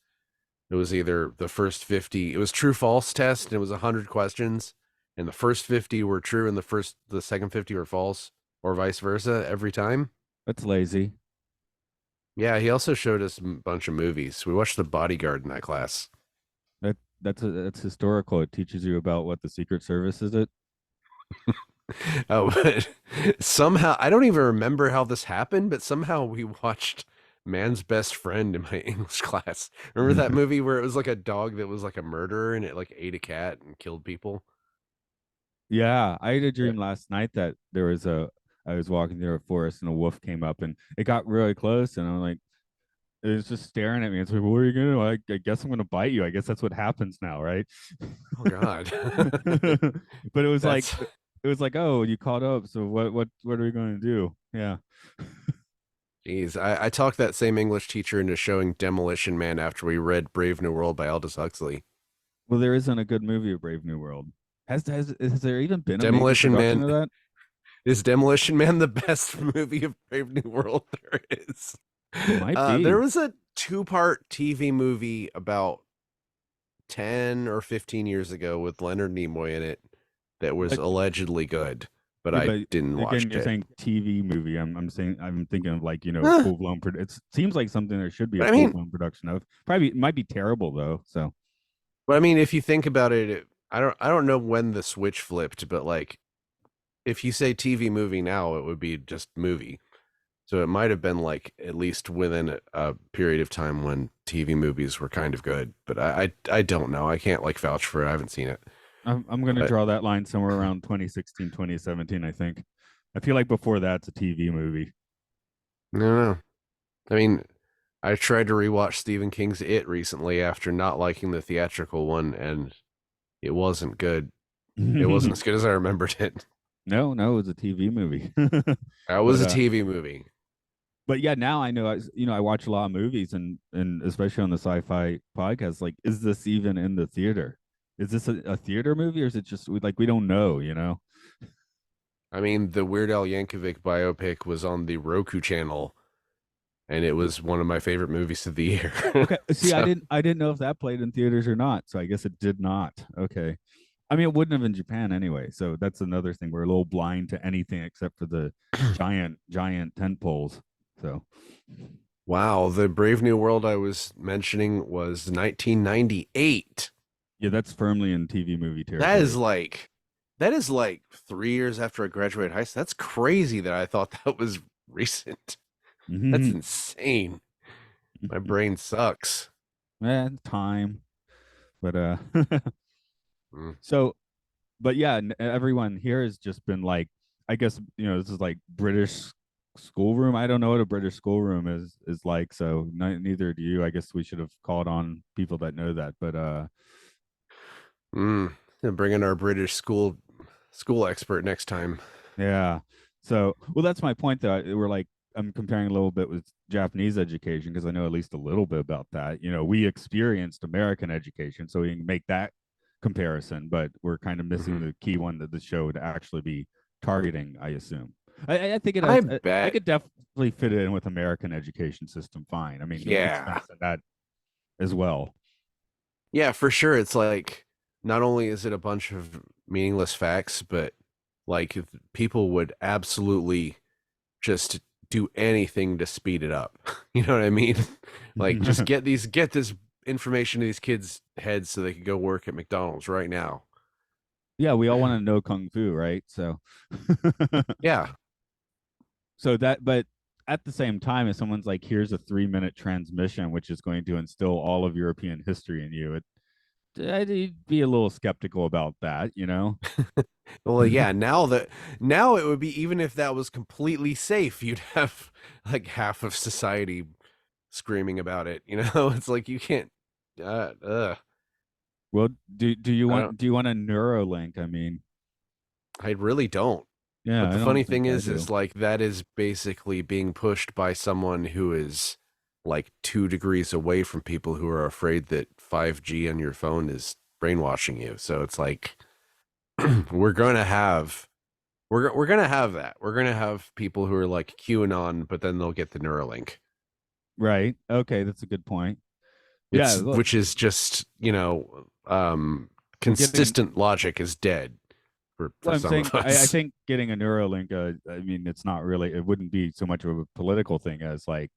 it was either the first 50, it was true false test, and it was 100 questions, and the first 50 were true, and the second 50 were false, or vice versa every time. That's lazy. Yeah, he also showed us a bunch of movies. We watched The Bodyguard in that class. That's historical. It teaches you about what the Secret Service is. It Oh, but somehow I don't even remember how this happened, but somehow we watched Man's Best Friend in my English class. Remember that movie where it was like a dog that was like a murderer and it like ate a cat and killed people? Yeah, I had a Yeah. dream last night that I was walking through a forest and a wolf came up and it got really close and I'm like, it was just staring at me. It's like, what are you gonna do? I guess I'm gonna bite you. I guess that's what happens now, right? Oh God. But That's it was like, oh, you caught up. So what are we gonna do? Yeah. Jeez. I talked that same English teacher into showing Demolition Man after we read Brave New World by Aldous Huxley. Well, there isn't a good movie of Brave New World. Has there even been a major Demolition production Man of that? is Demolition Man the best movie of Brave New World there is? It might There be. was a two-part TV movie about 10 or 15 years ago with Leonard Nimoy in it that was But allegedly good, but yeah, I but didn't watch again, you're it. saying TV movie. I'm saying I'm thinking of like Eh, full blown. It seems like something there should be a but I full mean, blown production of. Probably it might be terrible though. So if you think about I don't know when the switch flipped, but like if you say TV movie now, it would be just movie. So it might have been like at least within a period of time when TV movies were kind of good, but I don't know. I can't like vouch for it. I haven't seen it. I'm gonna But draw that line somewhere around 2016, 2017. I think. I feel like before that's a TV movie. I don't know. I mean, I tried to rewatch Stephen King's It recently after not liking the theatrical one, and it wasn't good. It wasn't as good as I remembered it. No, it was a TV movie. That but was a TV movie. but yeah, now I know I watch a lot of movies and especially on the Sci-Fi podcast. Like, is this even in the theater? Is this a theater movie or is it just like we don't know? I mean, the Weird Al Yankovic biopic was on the Roku channel, and it was one of my favorite movies of the year. Okay, see, So, I didn't know if that played in theaters or not. So I guess it did not. Okay. I mean, it wouldn't have in Japan anyway. So that's another thing. We're a little blind to anything except for the giant tent poles. So wow, the Brave New World I was mentioning was 1998. yeah, that's firmly in TV movie That is territory. like that is like 3 years after I graduated high school. That's crazy that I thought that was recent. That's insane. My brain sucks. Time. But Mm. so but yeah, everyone here has just been like, I guess this is like British schoolroom. I don't know what a British schoolroom is like, so neither do you. I guess we should have called on people that know that. But And bring in our British school expert next time. yeah. So, well, that's my point, though. We're like, I'm comparing a little bit with Japanese education because I know at least a little bit about that. We experienced American education, so we can make that comparison, but we're kind of missing Mhm. the key one that the show would actually be targeting, I assume. I think it I has, I bet. could definitely fit it in with American education system fine. I mean, it makes Yeah. sense in that as well. Yeah, for sure. It's like not only is it a bunch of meaningless facts, but like people would absolutely just do anything to speed it up. You know what I mean? Like just get this information to these kids' heads so they can go work at McDonald's right now. Yeah, we all want to know kung fu, right? So Yeah. so that, but at the same time, if someone's like, here's a 3-minute transmission which is going to instill all of European history in you, I'd be a little skeptical about that. Well, yeah, now it would be, even if that was completely safe, you'd have like half of society screaming about it, you know? It's like you can't uh, uh Well, do you I don't want a Neuralink? I mean, I really don't. But yeah, I the don't funny think thing I is do. like that is basically being pushed by someone who is like 2 degrees away from people who are afraid that 5G on your phone is brainwashing you. So it's like we're going to have we're going to have that. We're going to have people who are like QAnon, but then they'll get the Neuralink. Right? Okay, that's a good point. Yeah, It's look, which is just, well, getting consistent logic is dead for well, I'm some saying of I us. think getting a Neuralink. I mean, it's not really. It wouldn't be so much of a political thing as like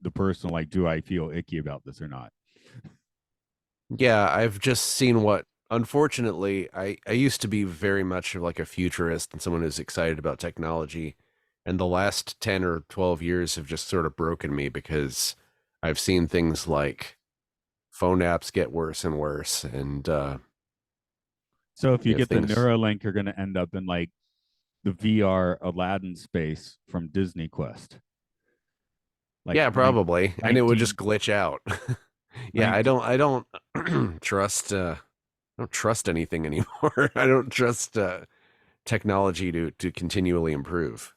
the personal. Like, do I feel icky about this or not? Yeah, I've just seen what, unfortunately, I used to be very much of like a futurist and someone who's excited about technology. And the last 10 or 12 years have just sort of broken me because I've seen things like phone apps get worse and worse. And So if you you know, get the things, Neuralink, you're going to end up in like the VR Aladdin space from Disney Quest, like yeah, probably. And it would just 19, glitch out. Yeah, 19. I don't trust I don't trust anything anymore. I don't trust technology to continually improve.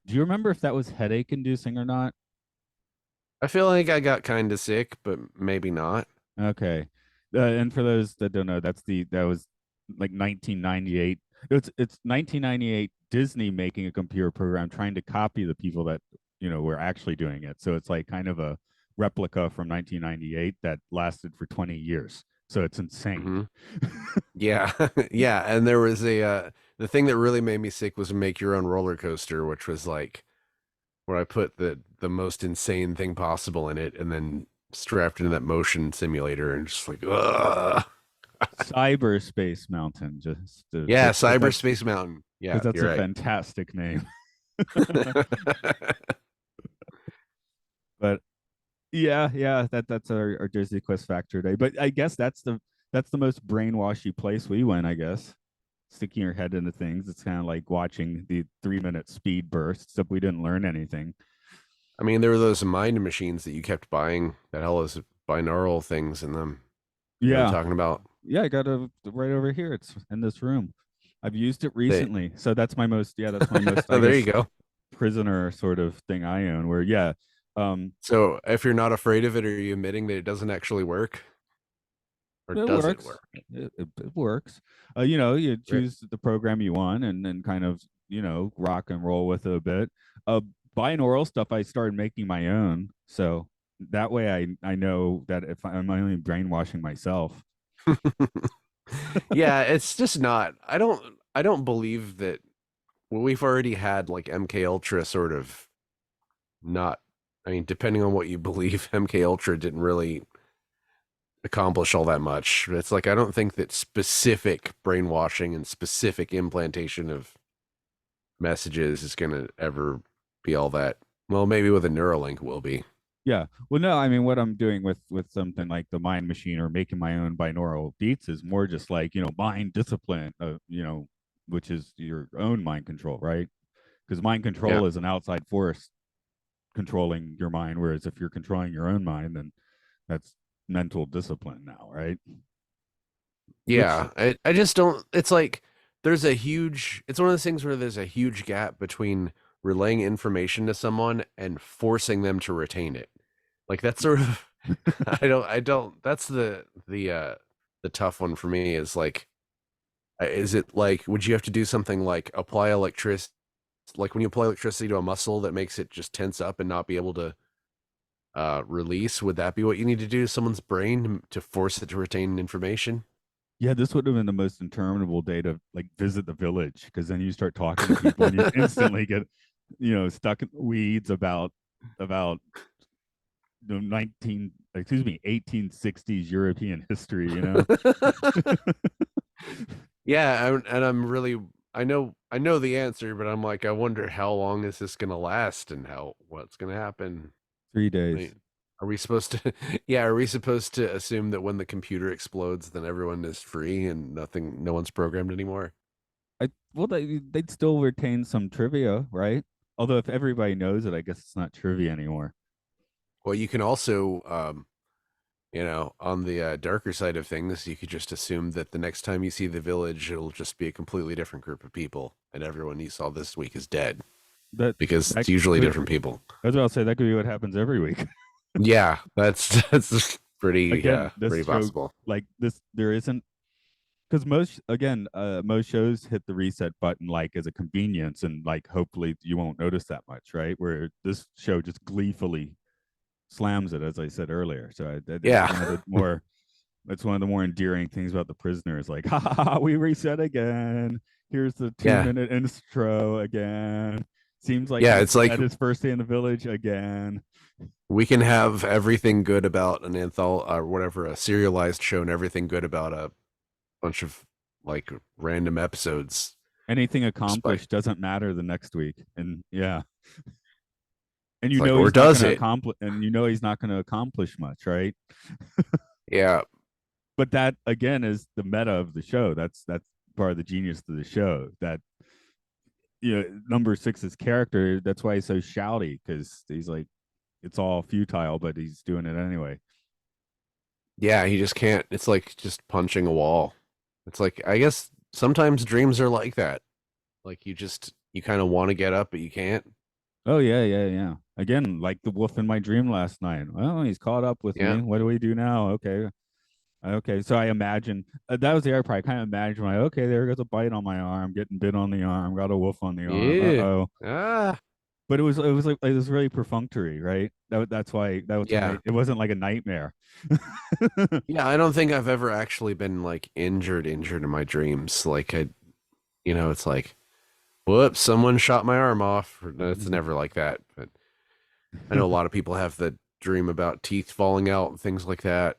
Do you remember if that was headache inducing or not? I feel like I got kind of sick, but maybe not. Okay. And for those that don't know, that was like 1998. It's 1998 Disney making a computer program trying to copy the people that were actually doing it. So it's like kind of a replica from 1998 that lasted for 20 years. So it's insane. Hmm. Yeah, yeah. And there was the thing that really made me sick was make your own roller coaster, which was like where I put the most insane thing possible in it, and then strapped into that motion simulator, and just like, ugh. Cyberspace Mountain, just Yeah, because that's Cyberspace Mountain. because Yeah, that's you're a right. fantastic name. But yeah, yeah, that's our Disney Quest Factor Day. But I guess that's the most brainwashy place we went, I guess. Sticking your head into things. It's kind of like watching the 3-minute speed bursts, except we didn't learn anything. I mean, there were those mind machines that you kept buying that hell is binaural things in them. You know what I'm Yeah. talking about? Yeah, I got a right over here. It's in this room. I've used it They recently. So that's my most, I there you guess, go. prisoner sort of thing I own where yeah. So if you're not afraid of it, are you admitting that it doesn't actually work? Or It does it works. work? It works. You Right. choose the program you want and then kind of, rock and roll with it a bit. Uh, Binaural stuff, I started making my own. So that way I know that if I'm only brainwashing myself. Yeah, it's just not. I don't believe that, well, we've already had like MK Ultra sort of not, I mean, depending on what you believe, MK Ultra didn't really accomplish all that much. It's like I don't think that specific brainwashing and specific implantation of messages is going to ever be all that. Well, maybe with a Neuralink will be. Yeah. Well, no, I mean, what I'm doing with something like the Mind Machine or making my own binaural beats is more just like, mind discipline, which is your own mind control, right? Because mind Yeah. control is an outside force controlling your mind. Whereas if you're controlling your own mind, then that's mental discipline now, right? Which Yeah, I just don't. It's like there's a huge. It's one of those things where there's a huge gap between relaying information to someone and forcing them to retain it. Like that's sort of. I don't. That's the tough one for me is like, is it like would you have to do something like apply electricity, like when you apply electricity to a muscle that makes it just tense up and not be able to release? Would that be what you need to do to someone's brain to force it to retain information? Yeah, this would have been the most interminable day to like visit the village because then you start talking to people and you instantly get, stuck in the weeds about the 1860s European history, Yeah, and I'm really I know the answer, but I'm like I wonder how long is this gonna last and how what's gonna happen. 3 days. Like, are we supposed to yeah, are we supposed to assume that when the computer explodes then everyone is free and no one's programmed anymore? Well, they'd still retain some trivia, right? Although if everybody knows it, I guess it's not trivia anymore. Well, you can also on the darker side of things, you could just assume that the next time you see the village, it'll just be a completely different group of people, and everyone you saw this week is dead That because that it's usually could, different people. as I'll say, that could be what happens every week. Yeah, that's pretty Again, this pretty show, possible. like this, there isn't because most shows hit the reset button like as a convenience, and like hopefully you won't notice that much, right? Where this show just gleefully slams it, as I said earlier. So it's one of Yeah. the more That's one of the more endearing things about the prisoners. Like, ha ha ha, we reset again. Here's the two Yeah. minute intro again. Seems like Yeah, he's it's like at his first day in the village again. we can have everything good about an anthology or whatever, a serialized show and everything good about a bunch of like random episodes. Anything Despite accomplished doesn't matter the next week. And yeah. And it's like, or does it? he's not gonna accomplish much, right? Yeah. But that again is the meta of the show. That's part of the genius of the show. That number six's character, that's why he's so shouty, because he's like it's all futile, but he's doing it anyway. Yeah, he just can't. It's like just punching a wall. It's like I guess sometimes dreams are like that. Like you kind of want to get up but you can't. Oh yeah, yeah, yeah. Again, like the wolf in my dream last night. Well, he's caught up with Yeah. me. What do we do now? Okay. Okay. So I imagine that was the other part. I kind of imagine like, okay, there goes a bite on my arm, getting bit on the arm, got a wolf on the arm. Yeah. Uh-oh. Ah. But it was like it was really perfunctory, right? That's why that was Yeah. it wasn't like a nightmare. Yeah, I don't think I've ever actually been like injured in my dreams. Like it's like, whoops, someone shot my arm off. No, it's never like that. But I know a lot of people have the dream about teeth falling out and things like that,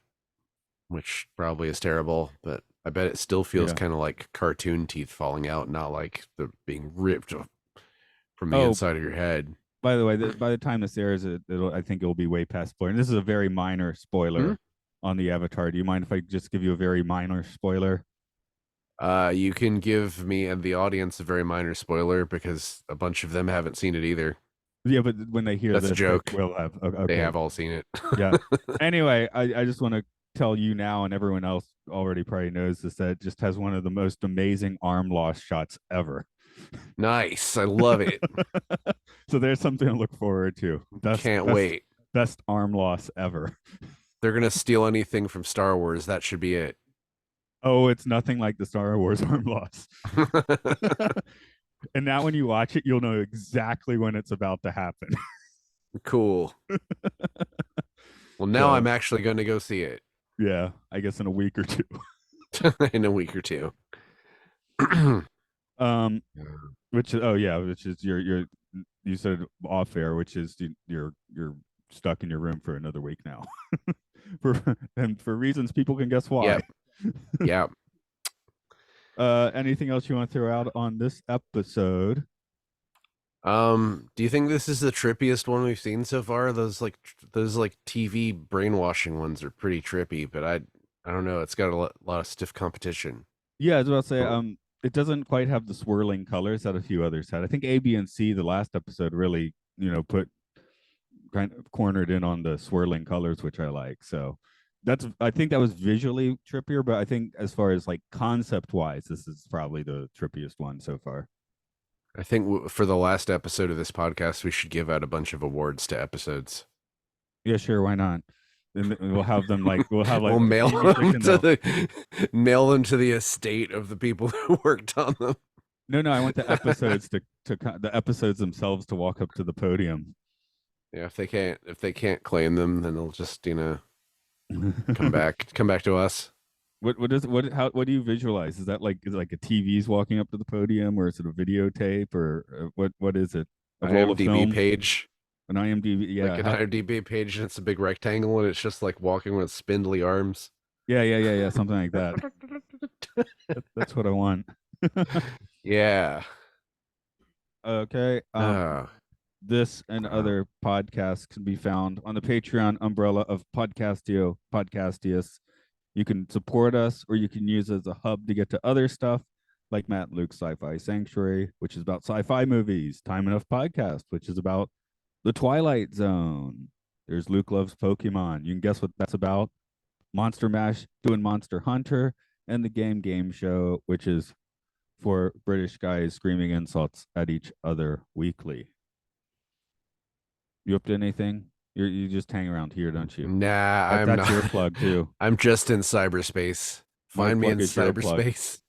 which probably is terrible, but I bet it still feels Yeah. kind of like cartoon teeth falling out, not like they're being ripped from the Oh, inside of your head. by the way, by the time this airs, I think it'll be way past spoiler. And this is a very minor Hmm? spoiler on the Avatar. Do you mind if I just give you a very minor spoiler? You can give me and the audience a very minor spoiler because a bunch of them haven't seen it either. Yeah, but when they hear That's a this, they joke. will have. They Okay. have all seen it. Yeah. Anyway, I just want to tell you now, and everyone else already probably knows this, that it just has one of the most amazing arm loss shots ever. Nice. I love it. So there's something to look forward to. Best, Can't best, wait. best arm loss ever. They're gonna steal anything from Star Wars. That should be it. Oh, it's nothing like the Star Wars arm loss. And now when you watch it, you'll know exactly when it's about to happen. Cool. Well, now So I'm actually going to go see it yeah, I guess in a week or two. in a week or two. Um, which is your you said off air, which is you're stuck in your room for another week now. For reasons people can guess why. Yep. Yep. Anything else you want to throw out on this episode? Do you think this is the trippiest one we've seen so far? Those TV brainwashing ones are pretty trippy, but I don't know. It's got a lot of stiff competition. Yeah, I was about to say, it doesn't quite have the swirling colors that a few others had. I think A, B, and C, the last episode, really, put kind of cornered in on the swirling colors, which I like. So I think that was visually trippier, but I think as far as like concept wise, this is probably the trippiest one so far. I think for the last episode of this podcast, we should give out a bunch of awards to episodes. Yeah, sure, why not? And we'll have them like we'll have like We'll a mail theme music them and to they'll the estate of the people who worked on them. no, I want the episodes to the episodes themselves to walk up to the podium. Yeah, if they can't claim them, then they'll just come back to us. What do you visualize? Is that like is it like a TV's walking up to the podium, or is it a videotape, or what is it? A roll of IMDb film, page, an IMDb? like Yeah, an IMDb page, and it's a big rectangle, and it's just like walking with spindly arms. yeah, something like that. That's what I want. Yeah. Okay. Uh, This and uh, other podcasts can be found on the Patreon umbrella of Podcastius. You can support us, or you can use it as a hub to get to other stuff like Matt and Luke's Sci-Fi Sanctuary, which is about sci-fi movies, Time Enough Podcast, which is about the Twilight Zone. There's Luke Loves Pokemon. You can guess what that's about. Monster Mash doing Monster Hunter, and the Game Show, which is for British guys screaming insults at each other weekly. You up to anything? You just hang around here, don't you? nah, I'm That's not. your plug too. I'm just in cyberspace. My Find me in plug is your plug. cyberspace.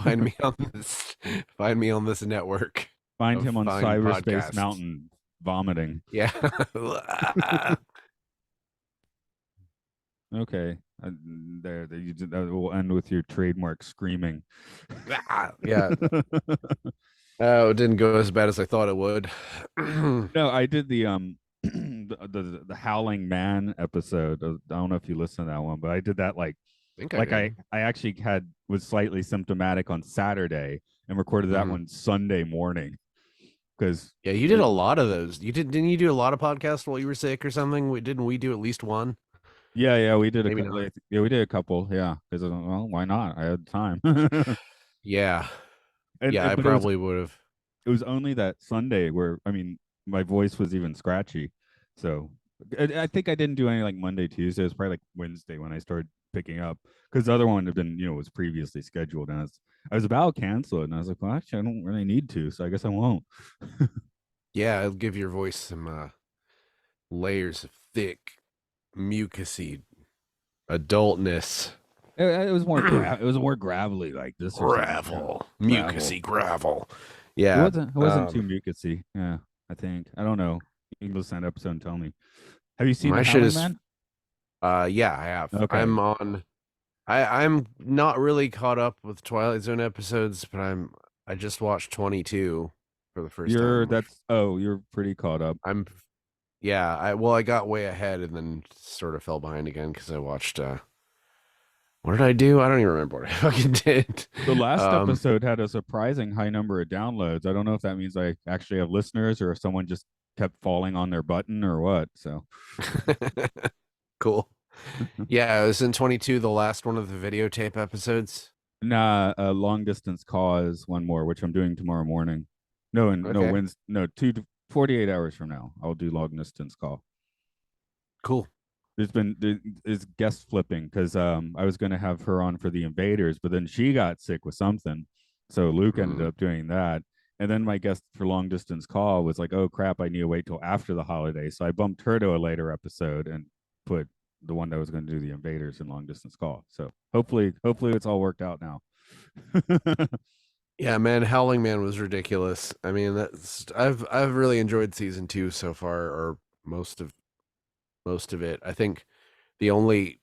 Find me on this. Find me on this network Find of him on fine Cyberspace podcasts. Mountain vomiting. Yeah. Okay. That will end with your trademark screaming. Yeah. Oh, it didn't go as bad as I thought it would. I No, I did the the Howling Man episode. I don't know if you listened to that one, but I did that think I did. I actually was slightly symptomatic on Saturday and recorded that Mhm. one Sunday morning because Yeah, you did a lot of those. Didn't you do a lot of podcasts while you were sick or something? Didn't we do at least one? yeah, we did Maybe not. we did a couple, yeah, because well, why not? I had time. Yeah. Yeah, I But probably would have. it was only that Sunday where I mean my voice was even scratchy. So I think I didn't do any like Monday, Tuesday. It was probably like Wednesday when I started picking up because the other one had been was previously scheduled and I was about to cancel it and I was like, well, actually, I don't really need to, so I guess I won't. Yeah, it'll give your voice some layers of thick, mucusy adultness. It was more it was more gravelly like this or something. Gravel. Gravel. Mucusy gravel. It Yeah. wasn't too mucusy. Yeah, I think. I don't know. You can listen to that episode and tell me. Have you seen My The shit Howling is Man? yeah, I have. Okay. I'm not really caught up with Twilight Zone episodes, but I just watched 22 for the first time. You're pretty caught up. I'm yeah, I got way ahead and then sort of fell behind again because I watched what did I do? I don't even remember what I fucking did. The last Um episode had a surprising high number of downloads. I don't know if that means I actually have listeners or if someone just kept falling on their button or what. So, cool. Yeah, it was in 22, the last one of the videotape episodes. nah, long distance call is one more, which I'm doing tomorrow morning. No, Okay, Wednesday, no, 48 hours from now, I'll do long distance call. cool. There is guest flipping because I was going to have her on for the Invaders, but then she got sick with something, so Luke ended Mm. up doing that. And then my guest for long distance call was like, "Oh crap, I need to wait till after the holiday," so I bumped her to a later episode and put the one that was going to do the Invaders in long distance call. So hopefully it's all worked out now. Yeah, man, Howling Man was ridiculous. I mean, I've really enjoyed season 2 so far, or most of it. I think the only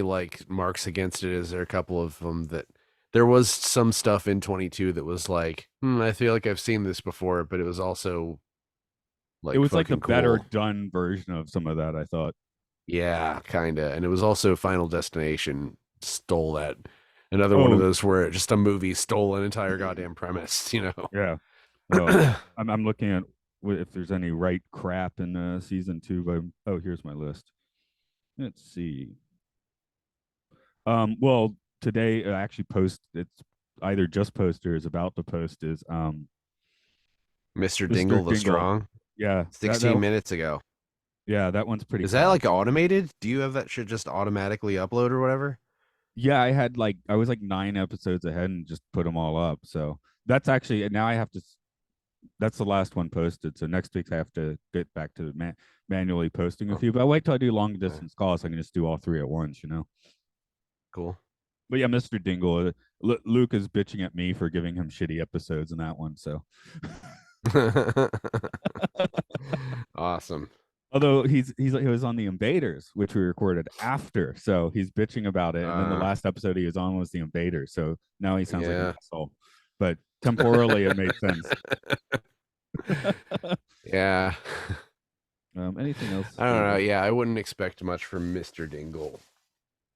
like marks against it is there are a couple of them that there was some stuff in 22 that was like, I feel like I've seen this before, but it was also It like was like the fucking better cool. done version of some of that, I thought. Yeah, kind of. And it was also Final Destination stole that. Another one of Oh those where just a movie stole an entire goddamn premise, you yeah. Well, I'm looking at if there's any right crap in season two. But here's my list. Let's see. Well, today I actually post. It's either just posted or is about to post is Mr. Mr. Dingle the Dingle. Strong, Yeah, 16 minutes ago. Yeah, that one's pretty Is that classic. like automated? Do you have that shit just automatically upload or whatever? Yeah, I was like 9 episodes ahead and just put them all up. So that's actually now I have to. That's the last one posted. So next week I have to get back to manually posting a Oh, few. But I wait till I do long okay. distance calls. So I can just do all three at once. Cool. But yeah, Mr. Dingle, Luke is bitching at me for giving him shitty episodes in that one. So Awesome. although he was on the Invaders, which we recorded after, so he's bitching about it. And then the Uh, last episode he was on was the Invaders, so now he sounds like an yeah. asshole. But temporally, it made sense. Yeah. Anything else I don't know. for? Yeah, I wouldn't expect much from Mr. Dingle.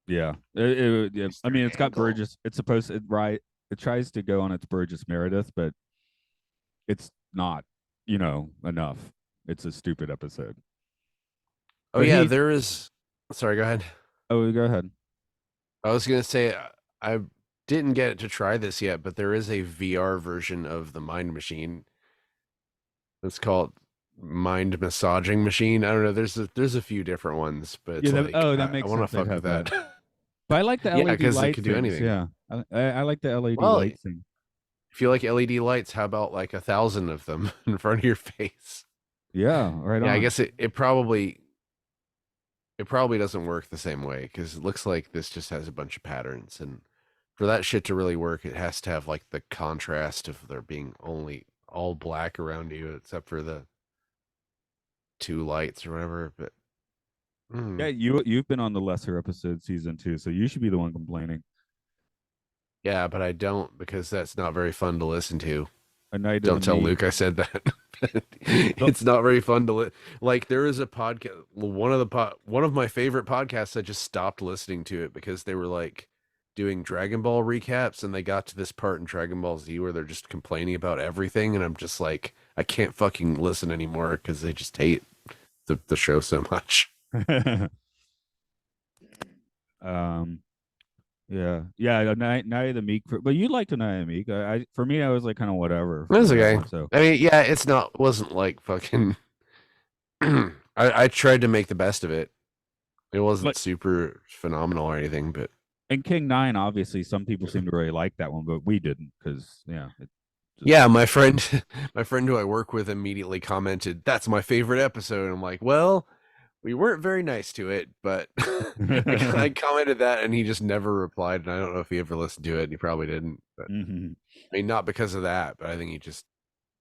Yeah, yeah. I Mr. mean, it's got Dingle. Burgess. It's supposed to, right. It tries to go on its Burgess Meredith, but it's not, enough. It's a stupid episode. Oh But yeah, he, there is. Sorry, go ahead. oh, go ahead. I was gonna say I didn't get to try this yet, but there is a VR version of the Mind Machine. It's called Mind Massaging Machine. I don't know. There's a few different ones, but Yeah. it's like That I makes want to sense. They'd fuck with have that. that. But I like the Yeah, LED because it light could do things. anything. Yeah, I like the LED Well, light if thing. you like LED lights, how about like 1,000 of them in front of your face? Yeah, right Yeah, I on. guess it probably doesn't work the same way because it looks like this just has a bunch of patterns, and for that shit to really work, it has to have like the contrast of there being only all black around you except for the two lights or whatever. But Yeah, you've been on the lesser episode season 2, so you should be the one complaining. yeah, but I don't because that's not very fun to listen to. A night of the Don't tell meek. Luke I said that. The- It's not very fun to like. There is a podcast, one of my favorite podcasts. I just stopped listening to it because they were like doing Dragon Ball recaps, and they got to this part in Dragon Ball Z where they're just complaining about everything, and I'm just like, I can't fucking listen anymore because they just hate the show so much. um, yeah. A night of the meek. But you liked a night of the meek. For me, I was like kind of whatever That's for that okay. one. So I mean, yeah, wasn't like fucking. I tried to make the best of it. It wasn't like super phenomenal or anything, but and King Nine, obviously, some people seem to really like that one, but we didn't because yeah, it just yeah, my friend, my friend who I work with immediately commented, "That's my favorite episode." And I'm like, "Well, we weren't very nice to it, but I commented that, and he just never replied. And I don't know if he ever listened to it, and he probably didn't. But Mhm. I mean, not because of that, but I think he just,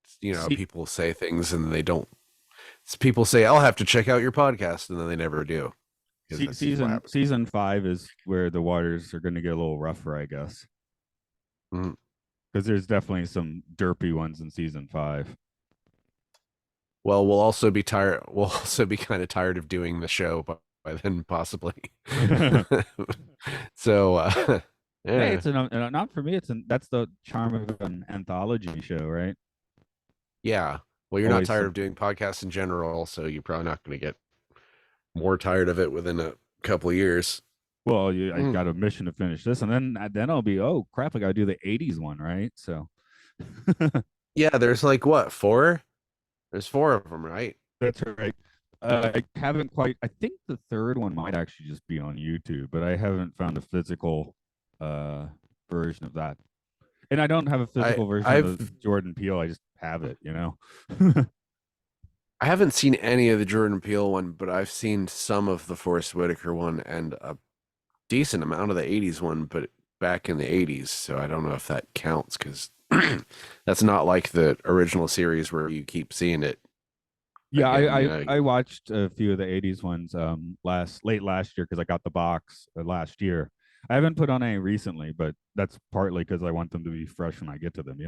See, people say things and they don't. People say, "I'll have to check out your podcast," and then they never do because that's just what happens. season 5 is where the waters are going to get a little rougher, I guess, Mhm. because there's definitely some derpy ones in season 5. Well, we'll also be tired. We'll also be kind of tired of doing the show by then, possibly. Hey, So, yeah, it's not for me. That's the charm of an anthology show, right? yeah. Well, you're not Always tired some. of doing podcasts in general, so you're probably not going to get more tired of it within a couple of years. Well, I Mm. got a mission to finish this, and then I'll be oh crap, I got to do the '80s one, right? So Yeah, there's like what, four? There's four of them, right? that's right. I haven't quite. I think the third one might actually just be on YouTube, but I haven't found a physical uh version of that. And I don't have a I physical version of I've the Jordan Peele. I just have it, I haven't seen any of the Jordan Peele one, but I've seen some of the Forest Whitaker one and a decent amount of the '80s one, but back in the '80s. So I don't know if that counts because that's not like the original series where you keep seeing it Yeah, again. I watched a few of the '80s ones late last year because I got the box last year. I haven't put on any recently, but that's partly because I want them to be fresh when I get to them.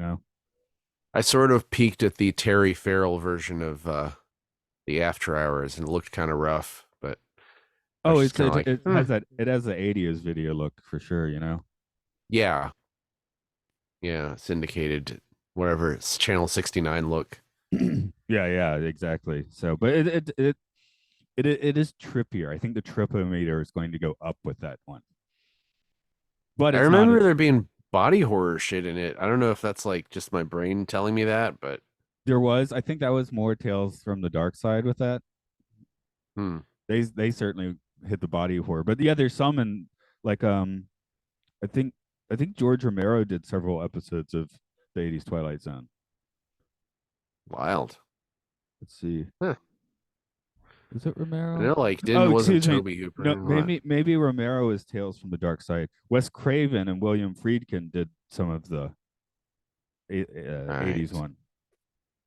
I sort of peeked at the Terry Farrell version of the After Hours and it looked kind of rough, but I Oh, was just kind of like, it has the '80s video look for sure. yeah, yeah, syndicated, whatever, it's Channel 69 look. Yeah, exactly. So, but it is trippier. I think the tripometer is going to go up with that one, but I it's not. remember there being body horror shit in it. I don't know if that's like just my brain telling me that, but There was. I think that was more Tales from the Dark Side with that. Hmm. They certainly hit the body of horror. But yeah, there's some in like I think I think George Romero did several episodes of the '80s Twilight Zone. Wild. Let's see, Huh. is it I Romero? know, like, Oh, didn't wasn't excuse me. Toby No, Hooper? What? maybe Romero is Tales from the Dark Side. Wes Craven and William Friedkin did some of the All '80s right. one.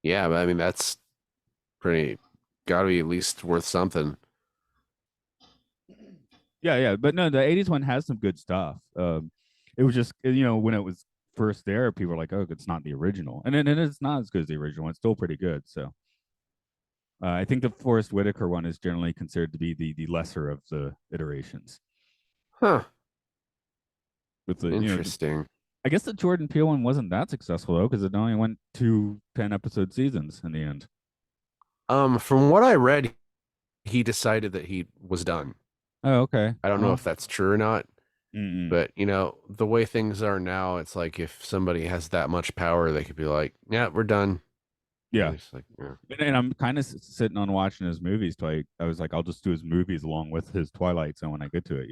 Yeah, but I mean that's pretty. Got to be at least worth something. Yeah, yeah, but no, the '80s one has some good stuff. It was just when it was first there, people were like, "Oh, it's not the original," and then it's not as good as the original. It's still pretty good. So I think the Forrest Whitaker one is generally considered to be the lesser of the iterations. Huh. With the Interesting. I guess the Jordan Peele one wasn't that successful though because it only went 2 10 episode seasons in the end. From what I read, he decided that he was done. Oh, okay. I don't know Well, if that's true or not, mm-mm. but the way things are now, it's like if somebody has that much power, they could be like, "Yeah, we're done." Yeah. And it's like, yeah. And I'm kind of sitting on watching his movies. So I was like, I'll just do his movies along with his Twilight Zone when I get to it.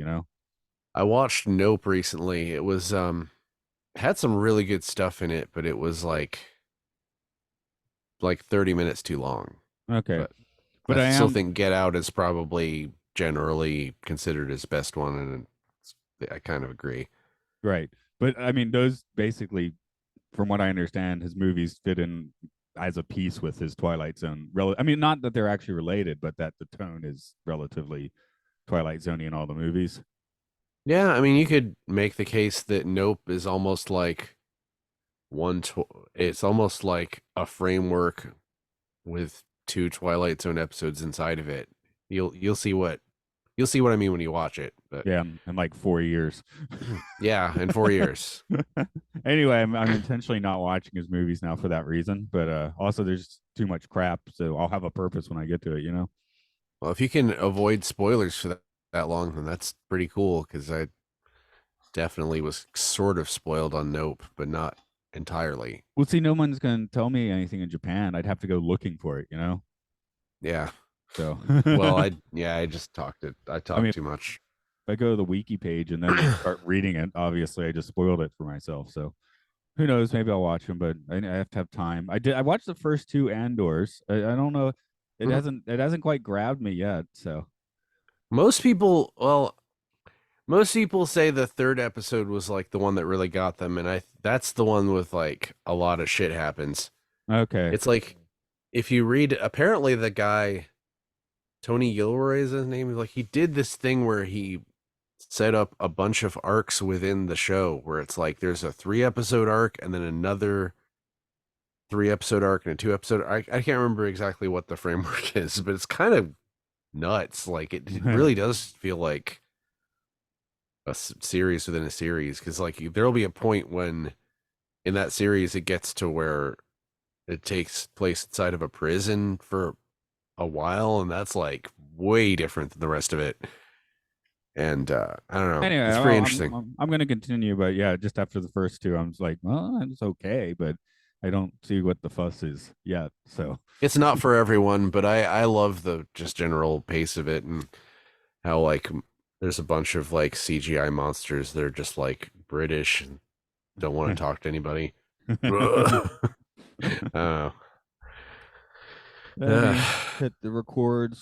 I watched Nope recently. It was had some really good stuff in it, but it was like 30 minutes too long. Okay. But But I I still am think Get Out is probably generally considered his best one, and I kind of agree. right. But I mean, those basically, from what I understand, his movies fit in as a piece with his Twilight Zone. I mean, not that they're actually related, but that the tone is relatively Twilight Zone in all the movies. Yeah, I mean, you could make the case that Nope is almost like it's almost like a framework with two Twilight Zone episodes inside of it. You'll see what I mean when you watch it. But Yeah, in like 4 years. yeah, in 4 years. Anyway, I'm intentionally not watching his movies now for that reason. But also, there's too much crap, so I'll have a purpose when I get to it. Well, if you can avoid spoilers for that long, then that's pretty cool because I definitely was sort of spoiled on Nope, but not entirely. Well, see, no one's gonna tell me anything in Japan. I'd have to go looking for it. Yeah. So, Well, I I just talked it. I mean, talked too much. if I go to the wiki page and then start reading it, obviously I just spoiled it for myself. So who knows? Maybe I'll watch them, but I have to have time. I watched the first two Andors. I don't know. Mhm. It hasn't quite grabbed me yet. So Most people, well, most people say the third episode was like the one that really got them, and I that's the one with like a lot of shit happens. okay, It's like if you read, apparently the guy Tony Gilroy is his name. Like he did this thing where he set up a bunch of arcs within the show, where it's like there's a 3 episode arc and then another 3 episode arc and a 2 episode. I can't remember exactly what the framework is, but it's kind of nuts. Like it really does feel like a series within a series because like there'll be a point when in that series it gets to where it takes place inside of a prison for a while, and that's like way different than the rest of it. And I don't know, anyway, it's pretty interesting. I'm going to continue, but yeah, just after the first two, I'm just like, well, it's okay, but I don't see what the fuss is yet. So It's not for everyone, but I love the just general pace of it and how like there's a bunch of like CGI monsters that are just like British and don't want to talk to anybody. I don't know. let me hit the record